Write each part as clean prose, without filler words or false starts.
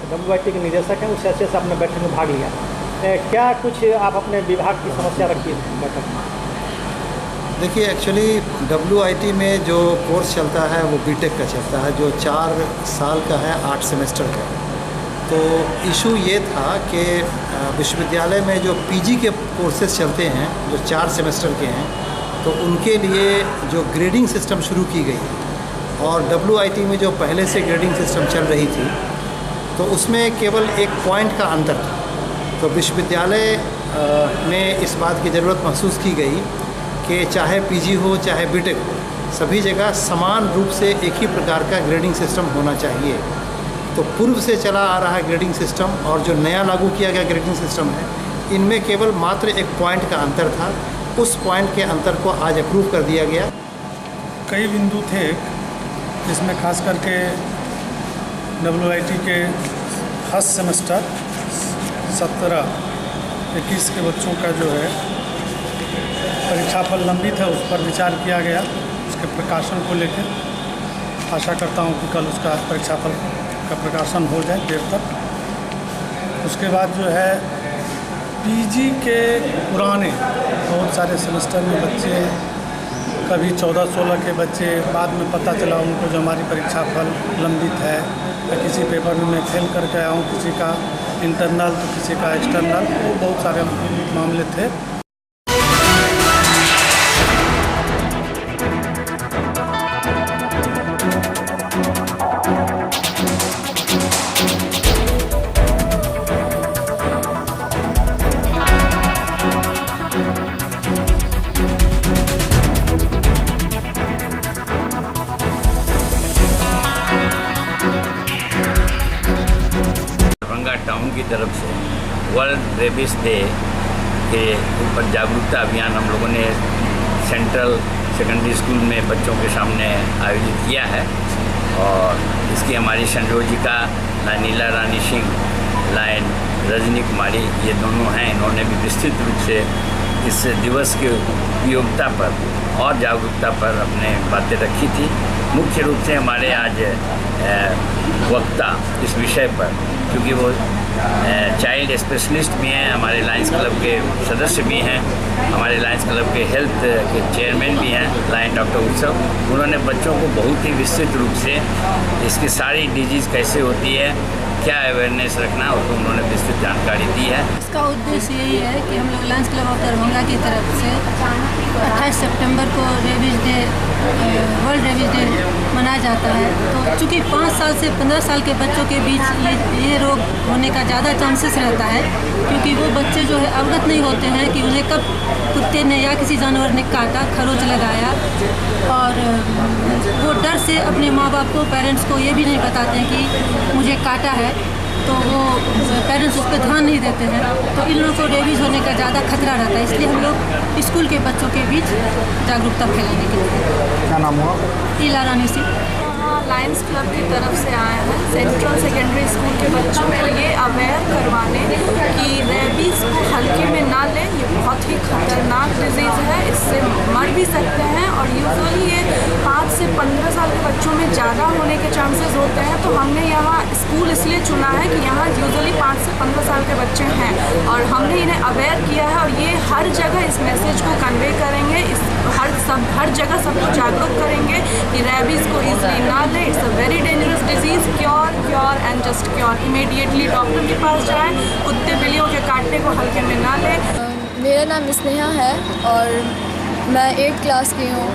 WIT के निदेशक हैं, उस हैसियत से आपने बैठक में भाग लिया। क्या कुछ आप अपने विभाग की समस्या रखी है बैठक में? देखिए, एक्चुअली WIT में जो कोर्स चलता है वो BTech का चलता है, जो 4 साल का है, 8 सेमेस्टर का। तो इशू ये था कि विश्वविद्यालय में जो PG के कोर्सेज चलते हैं जो 4 सेमेस्टर के हैं, तो उनके लिए जो ग्रेडिंग सिस्टम शुरू की गई और WIT में जो पहले से ग्रेडिंग सिस्टम चल रही थी, तो उसमें केवल एक पॉइंट का अंतर था। तो विश्वविद्यालय में इस बात की ज़रूरत महसूस की गई कि चाहे PG हो चाहे BTech हो, सभी जगह समान रूप से एक ही प्रकार का ग्रेडिंग सिस्टम होना चाहिए। तो पूर्व से चला आ रहा ग्रेडिंग सिस्टम और जो नया लागू किया गया ग्रेडिंग सिस्टम है, इनमें केवल मात्र एक पॉइंट का अंतर था। उस पॉइंट के अंतर को आज अप्रूव कर दिया गया। कई बिंदु थे जिसमें खास करके WIT के फर्स्ट सेमेस्टर 17-21 के बच्चों का जो है परीक्षाफल लंबित है, उस पर विचार किया गया। उसके प्रकाशन को लेकर आशा करता हूं कि कल उसका परीक्षाफल का प्रकाशन हो जाए देर तक। उसके बाद जो है PG के पुराने बहुत सारे सेमेस्टर में बच्चे, कभी 14-16 के बच्चे, बाद में पता चला उनको जो हमारी परीक्षाफल लंबित है या किसी पेपर में मैं फेल करके आया हूँ, किसी का इंटरनल तो किसी का एक्सटर्नल, वो बहुत सारे मामले थे। टाउन की तरफ से वर्ल्ड रेबिस डे के ऊपर जागरूकता अभियान हम लोगों ने सेंट्रल सेकेंडरी स्कूल में बच्चों के सामने आयोजित किया है। और इसकी हमारी संयोजिका नीला रानी सिंह, लायन रजनी कुमारी, ये दोनों हैं। इन्होंने भी विस्तृत रूप से इस दिवस के उपयोगिता पर और जागरूकता पर अपने बातें रखी थी। मुख्य रूप से हमारे आज वक्ता इस विषय पर, क्योंकि वो चाइल्ड स्पेशलिस्ट भी हैं, हमारे लायंस क्लब के सदस्य भी हैं, हमारे लायंस क्लब के हेल्थ के चेयरमैन भी हैं लायन डॉक्टर उत्सव। उन्होंने बच्चों को बहुत ही विस्तृत रूप से इसकी सारी डिजीज़ कैसे होती है, क्या अवेयरनेस रखना है, उसको उन्होंने विस्तृत जानकारी दी है। इसका उद्देश्य यही है कि हम लोग लायंस क्लब ऑफ दरभंगा की तरफ से 28 सितंबर को rabies day, world rabies day मनाया जाता है। तो चूँकि 5 साल से 15 साल के बच्चों के बीच ये रोग होने का ज़्यादा चांसेस रहता है, क्योंकि वो बच्चे जो है अवगत नहीं होते हैं कि उन्हें कब कुत्ते ने या किसी जानवर ने काटा, खरोंच लगाया, और वो डर से अपने माँ बाप को, पेरेंट्स को ये भी नहीं बताते हैं कि मुझे काटा है, तो वो पेरेंट्स उस पर ध्यान नहीं देते हैं। तो इन लोगों को रेबीज होने का ज़्यादा खतरा रहता है, इसलिए हम लोग स्कूल के बच्चों के बीच जागरूकता फैलाने के लिए। क्या नाम हुआ? नीला रानी सिंह। लायंस क्लब की तरफ से आए हैं सेंट्रल सेकेंडरी स्कूल के बच्चों को ये अवेयर करवाने कि रेबीज़ को हल्के में ना लें। ये बहुत ही खतरनाक डिजीज़ है, इससे मर भी सकते हैं, और यूजुअली ये 5 से 15 साल के बच्चों में ज़्यादा होने के चांसेस होते हैं। तो हमने यहाँ स्कूल इसलिए चुना है कि यहाँ यूजुअली 5 से 15 साल के बच्चे हैं, और हमने इन्हें अवेयर किया है, और ये हर जगह इस मैसेज को कन्वे करेंगे, हर जगह सबको जागरूक करेंगे कि रेबीज़ को ईजिली ना लें। It's a very dangerous disease. Cure and just cure. Immediately doctor के पास जाएं, कुत्ते बिल्लियों के काटने को हल्के में ना लें। मेरा नाम स्नेहा है और मैं 8th क्लास की हूँ।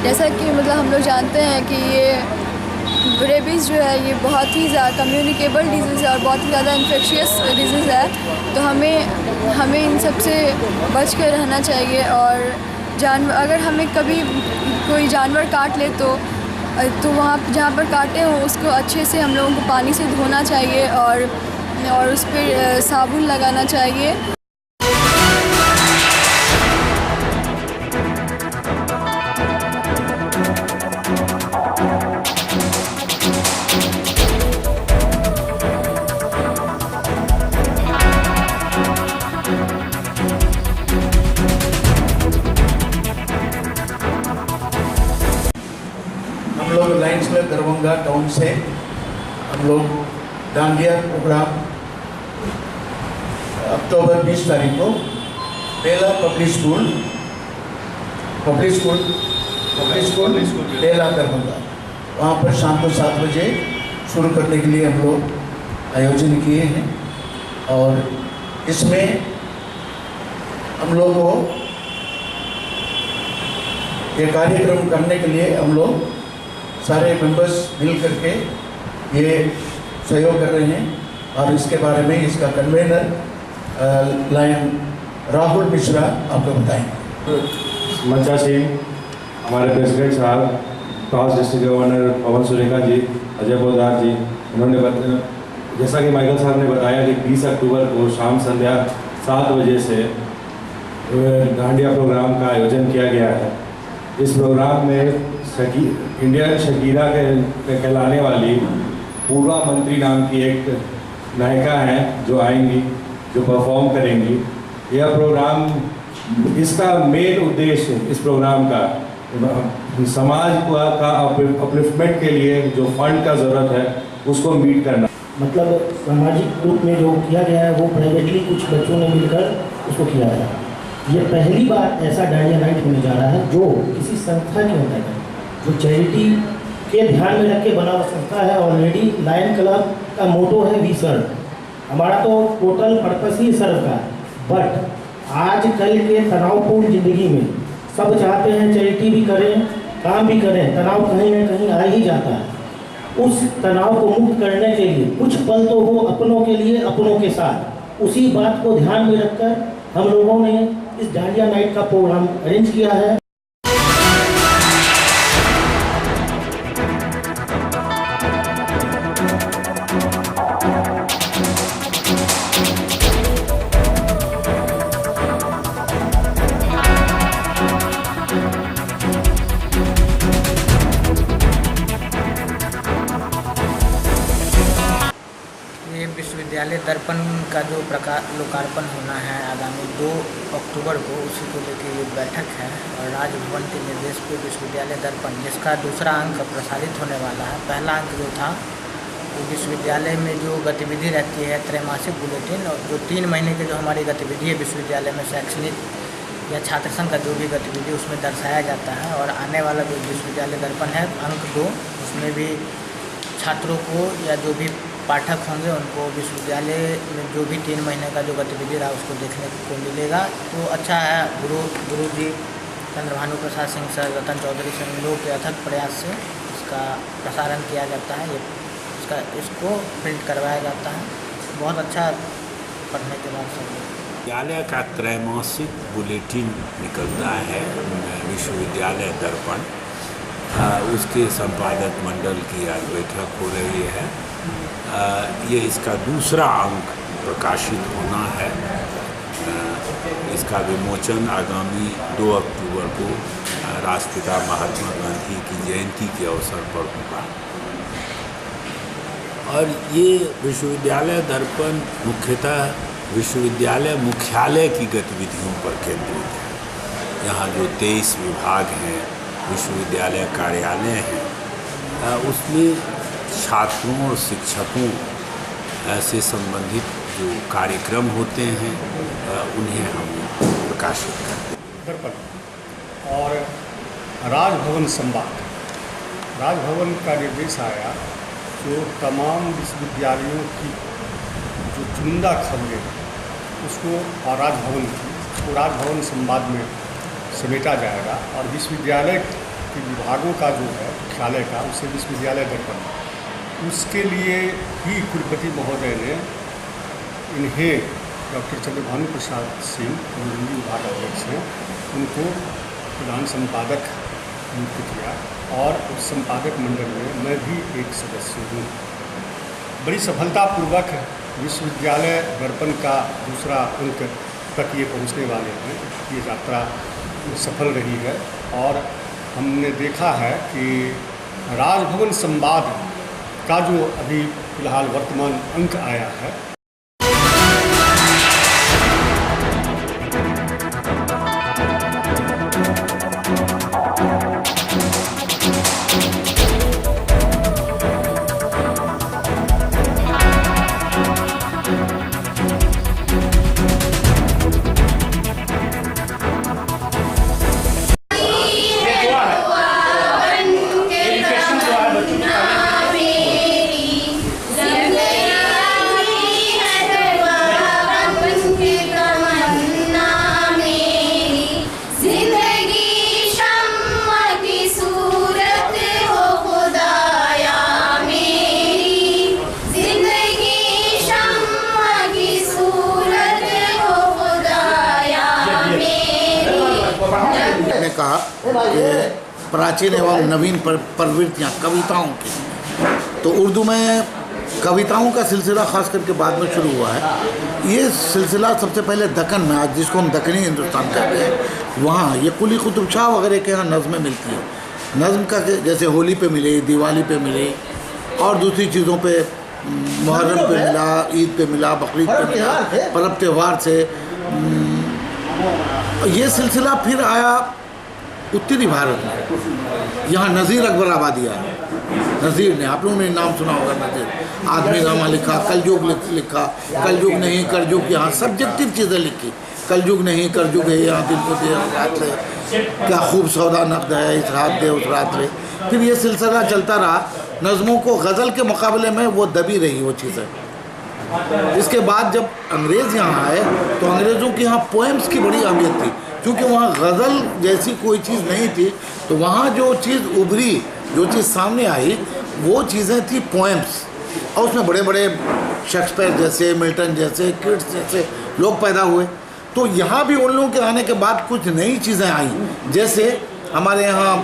जैसा कि मतलब हम लोग जानते हैं कि ये रेबीज़ जो है ये बहुत ही ज़्यादा कम्युनिकेबल डिजीज़ है और बहुत ही ज़्यादा इन्फेक्शियस डिजीज़ है। तो हमें इन सब से बच कर रहना चाहिए। और अगर हमें कभी कोई जानवर काट ले तो वहाँ जहाँ पर काटे हो उसको अच्छे से हम लोगों को पानी से धोना चाहिए और उस पर साबुन लगाना चाहिए। हम लोग लायंस क्लब दरभंगा टाउन से हम लोग डांडिया प्रोग्राम अक्टूबर 20 तारीख को बेला पब्लिक स्कूल बेला दरभंगा, वहाँ पर शाम को 7 बजे शुरू करने के लिए हम लोग आयोजन किए हैं। और इसमें हम लोग को ये कार्यक्रम करने के लिए हम लोग सारे मेंबर्स मिल करके ये सहयोग कर रहे हैं। और इसके बारे में इसका कन्वेनर लाइन राहुल मिश्रा आपको बताएंगे। मंचा सिंह, हमारे प्रेसिडेंट साहब, टॉस डिस्ट्रिक्ट गवर्नर पवन सुरेखा जी, अजय पोदार जी, उन्होंने जैसा कि माइकल साहब ने बताया कि 20 अक्टूबर को शाम संध्या 7 बजे से डांडिया प्रोग्राम का आयोजन किया गया है। इस प्रोग्राम में इंडियन शकीरा के कहलाने वाली पूर्वा मंत्री नाम की एक नायिका हैं जो आएंगी, जो परफॉर्म करेंगी। यह प्रोग्राम, इसका मेन उद्देश्य इस प्रोग्राम का समाज का अपलिफ्टमेंट के लिए जो फंड का ज़रूरत है उसको मीट करना। मतलब सामाजिक रूप में जो किया गया है वो प्राइवेटली कुछ बच्चों ने मिलकर उसको किया है। ये पहली बार ऐसा डांडिया नाइट होने जा रहा है जो किसी संस्था के अंतर्गत, जो चैरिटी के ध्यान में रख के बना हुआ संस्था है। ऑलरेडी लायन क्लब का मोटो है वी सर्व, हमारा तो टोटल पर्पस ही सर्व का। बट आज कल के तनावपूर्ण ज़िंदगी में सब चाहते हैं चैरिटी भी करें, काम भी करें, तनाव कहीं ना कहीं आ ही जाता है। उस तनाव को मुक्त करने के लिए कुछ पल तो हो अपनों के लिए, अपनों के साथ, उसी बात को ध्यान में रखकर हम लोगों ने इस डांडिया नाइट का प्रोग्राम अरेंज किया है। विश्वविद्यालय दर्पण का जो लोकार्पण होना है आगामी 2 अक्टूबर को, उसी को लेकर ये बैठक है। और राजभवन के निर्देश पे विश्वविद्यालय दर्पण, जिसका दूसरा अंक प्रसारित होने वाला है। पहला अंक जो था वो विश्वविद्यालय में जो गतिविधि रहती है त्रैमासिक बुलेटिन, और जो 3 महीने की जो हमारी गतिविधि है विश्वविद्यालय में शैक्षणिक या छात्र संघ का जो भी गतिविधि उसमें दर्शाया जाता है। और आने वाला जो विश्वविद्यालय दर्पण है अंक 2, उसमें भी छात्रों को या जो भी पाठक होंगे उनको विश्वविद्यालय में जो भी 3 महीने का जो गतिविधि रहा उसको देखने को मिलेगा। तो अच्छा है, गुरु जी चंद्रभानु प्रसाद सिंह सर, रतन चौधरी सर, इन लोगों के अथक प्रयास से इसका प्रसारण किया जाता है। इसको प्रिंट करवाया जाता है। बहुत अच्छा पढ़ने के बाद सब विद्यालय का त्रैमासिक बुलेटिन निकलता है विश्वविद्यालय दर्पण। उसके संपादक मंडल की आज बैठक हो रही है। ये इसका दूसरा अंक प्रकाशित होना है। इसका विमोचन आगामी 2 अक्टूबर को राष्ट्रपिता महात्मा गांधी की जयंती के अवसर पर होगा। और ये विश्वविद्यालय दर्पण मुख्यतः विश्वविद्यालय मुख्यालय की गतिविधियों पर केंद्रित है। यहाँ जो 23 विभाग हैं, विश्वविद्यालय कार्यालय हैं, उसमें छात्रों और शिक्षकों से संबंधित जो कार्यक्रम होते हैं उन्हें हम प्रकाशित करते हैं। दर्पण और राजभवन संवाद, राजभवन का निर्देश आया जो तमाम विश्वविद्यालयों की जो चुनिंदा खबरें उसको और राजभवन की, उसको राजभवन संवाद में समेटा जाएगा। और विश्वविद्यालय के विभागों का जो है मुख्यालय का, उसे विश्वविद्यालय दर्पण, उसके लिए ही कुलपति महोदय ने इन्हें डॉक्टर चंद्रभानु प्रसाद सिंह, जो हिंदी विभाग अध्यक्ष हैं, उनको प्रधान संपादक नियुक्त किया। और उस संपादक मंडल में मैं भी एक सदस्य हूँ। बड़ी सफलतापूर्वक विश्वविद्यालय दर्पण का दूसरा अंक तक ये पहुँचने वाले हैं। ये यात्रा सफल रही है और हमने देखा है कि राजभवन संवाद का जो अभी फिलहाल वर्तमान अंक आया है कि प्राचीन एवं नवीन प्रवृत्तियाँ कविताओं की, तो उर्दू में कविताओं का सिलसिला खास करके बाद में शुरू हुआ है। ये सिलसिला सबसे पहले दक्कन में, आज जिसको हम दक्कनी हिंदुस्तान कहते हैं, वहाँ ये कुली कुतुब शाह वगैरह के यहाँ नज़्में मिलती हैं। नज़्म का जैसे होली पे मिले, दिवाली पे मिले और दूसरी चीज़ों पे, मुहर्रम पे मिला, ईद पे मिला, बकरीद पे मिला, पर्व त्यौहार से। ये सिलसिला फिर आया उत्तरी भारत में। यहाँ नज़ीर अकबर आबादी आया। नज़ीर ने, आप लोगों ने नाम सुना होगा, नज़ीर आदमी नामा लिखा, कलयुग लिखा, कलयुग नहीं करजुग, यहाँ सब्जेक्टिव चीज़ें लिखी। कलयुग नहीं करजुग है, यहाँ दिन को दे रात ले, क्या खूब सौदा नकद है, इस रात दे उस रात ले। फिर ये सिलसिला चलता रहा। नज़मों को गज़ल के मुकाबले में वो दबी रही वो चीज़ें। इसके बाद जब अंग्रेज़ यहाँ आए तो अंग्रेज़ों के यहाँ पोएम्स की बड़ी अहमियत थी, क्योंकि वहाँ गज़ल जैसी कोई चीज़ नहीं थी। तो वहाँ जो चीज़ उभरी, जो चीज़ सामने आई, वो चीज़ें थी पोएम्स। और उसमें बड़े बड़े शेक्सपियर जैसे, मिल्टन जैसे, किट्स जैसे लोग पैदा हुए। तो यहाँ भी उन लोगों के आने के बाद कुछ नई चीज़ें आई, जैसे हमारे यहाँ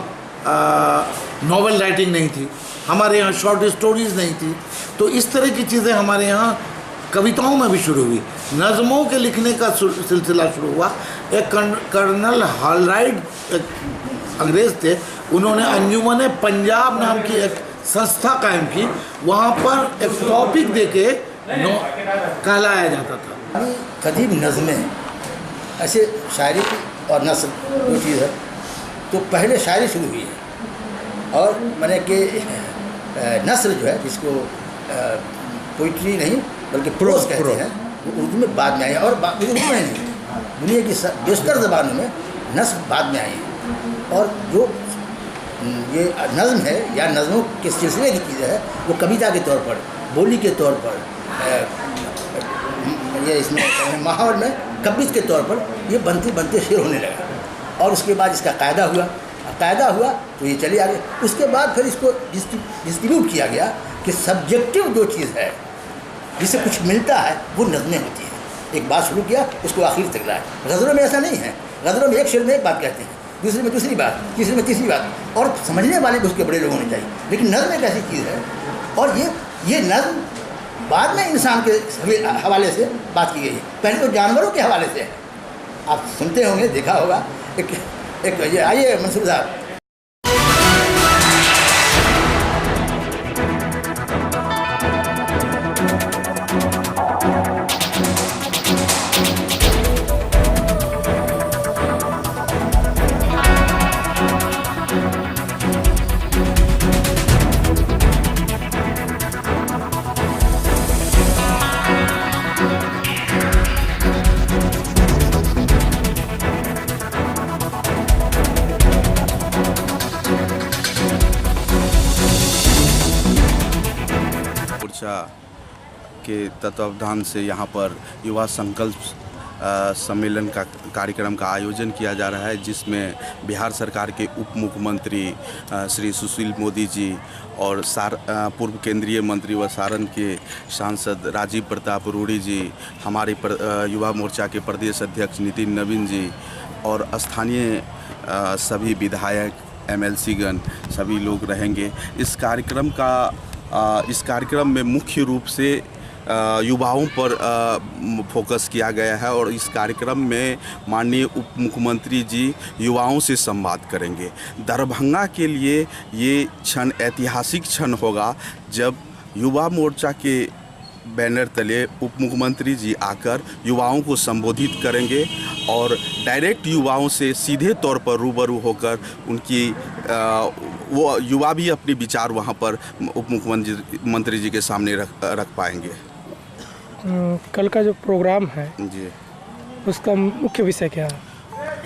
नॉवेल राइटिंग नहीं थी, हमारे यहाँ शॉर्ट स्टोरीज़ नहीं थी। तो इस तरह की चीज़ें हमारे यहाँ कविताओं में भी शुरू हुई, नज़मों के लिखने का सिलसिला शुरू हुआ। एक कर्नल हॉलराइट अंग्रेज़ थे, उन्होंने अंजुमन पंजाब नाम की एक संस्था कायम की। वहाँ पर एक टॉपिक देके कहलाया जाता था। कदीम नज़में ऐसे शायरी और नस्र दो चीज़ है। तो पहले शायरी शुरू हुई है और मैंने कि नस्र जो है, जिसको पोइट्री नहीं बल्कि प्रोज कहते हैं, वो उर्दू में बाद में आई है। और उर्दू में नहीं, दुनिया की बेशतर ज़बानों में नस्र बाद में आई है। और जो ये नज़्म है या नज़मों के सिलसिले की चीज़ है, वो कविता के तौर पर, बोली के तौर पर, ये इसमें माहौल में कविता के तौर पर ये बनते बनते शेर होने लगा। और उसके बाद इसका कायदा हुआ तो ये चले आगे। उसके बाद फिर इसको डिस्ट्रीब्यूट किया गया कि सब्जेक्टिव जो चीज़ है, जिससे कुछ मिलता है, वो नज़में होती हैं। एक बात शुरू किया, उसको आखिर तक लाए। गज़लों में ऐसा नहीं है। गज़लों में एक शेर में एक बात कहते हैं, दूसरे में दूसरी बात, तीसरे में तीसरी बात, और समझने वाले भी उसके बड़े लोग होने चाहिए। लेकिन नज़्म एक ऐसी चीज़ है, और ये नज़्म बाद में इंसान के हवाले से बात की गई है, पहले तो जानवरों के हवाले से है। आप सुनते होंगे, देखा होगा। एक ये आइए मंसूर साहब। के तत्वावधान से यहाँ पर युवा संकल्प सम्मेलन का कार्यक्रम का आयोजन किया जा रहा है, जिसमें बिहार सरकार के उप मुख्यमंत्री श्री सुशील मोदी जी और पूर्व केंद्रीय मंत्री व सारण के सांसद राजीव प्रताप रूडी जी, हमारे युवा मोर्चा के प्रदेश अध्यक्ष नितिन नवीन जी और स्थानीय सभी विधायक, MLC गण, सभी लोग रहेंगे। इस कार्यक्रम में मुख्य रूप से युवाओं पर फोकस किया गया है और इस कार्यक्रम में माननीय उप मुख्यमंत्री जी युवाओं से संवाद करेंगे। दरभंगा के लिए ये क्षण ऐतिहासिक क्षण होगा जब युवा मोर्चा के बैनर तले उप मुख्यमंत्री जी आकर युवाओं को संबोधित करेंगे और डायरेक्ट युवाओं से सीधे तौर पर रूबरू होकर उनकी वो युवा भी अपने विचार वहाँ पर उप मुख्यमंत्री जी के सामने रख पाएंगे। कल का जो प्रोग्राम है जी, उसका मुख्य विषय क्या है?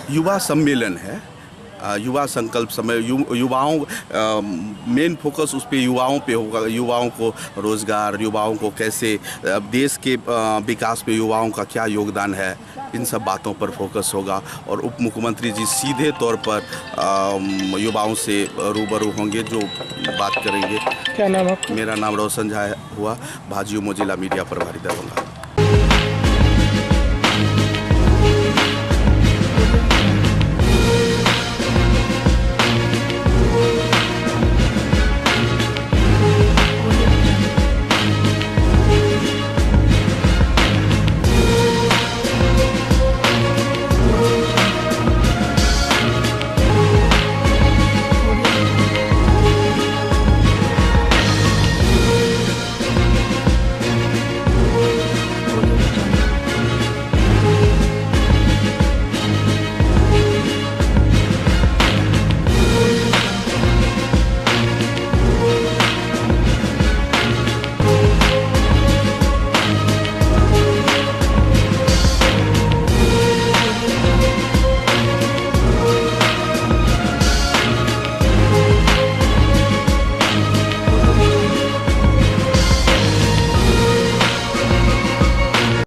युवा सम्मेलन है, युवा संकल्प समय। युवाओं मेन फोकस उस पे युवाओं पे होगा। युवाओं को रोज़गार, युवाओं को कैसे देश के विकास पे युवाओं का क्या योगदान है, इन सब बातों पर फोकस होगा। और उप मुख्यमंत्री जी सीधे तौर पर युवाओं से रूबरू होंगे, जो बात करेंगे। क्या नाम है? मेरा नाम रोशन झा हुआ, भाजयू मोजिला मीडिया प्रभारी दरभंगा।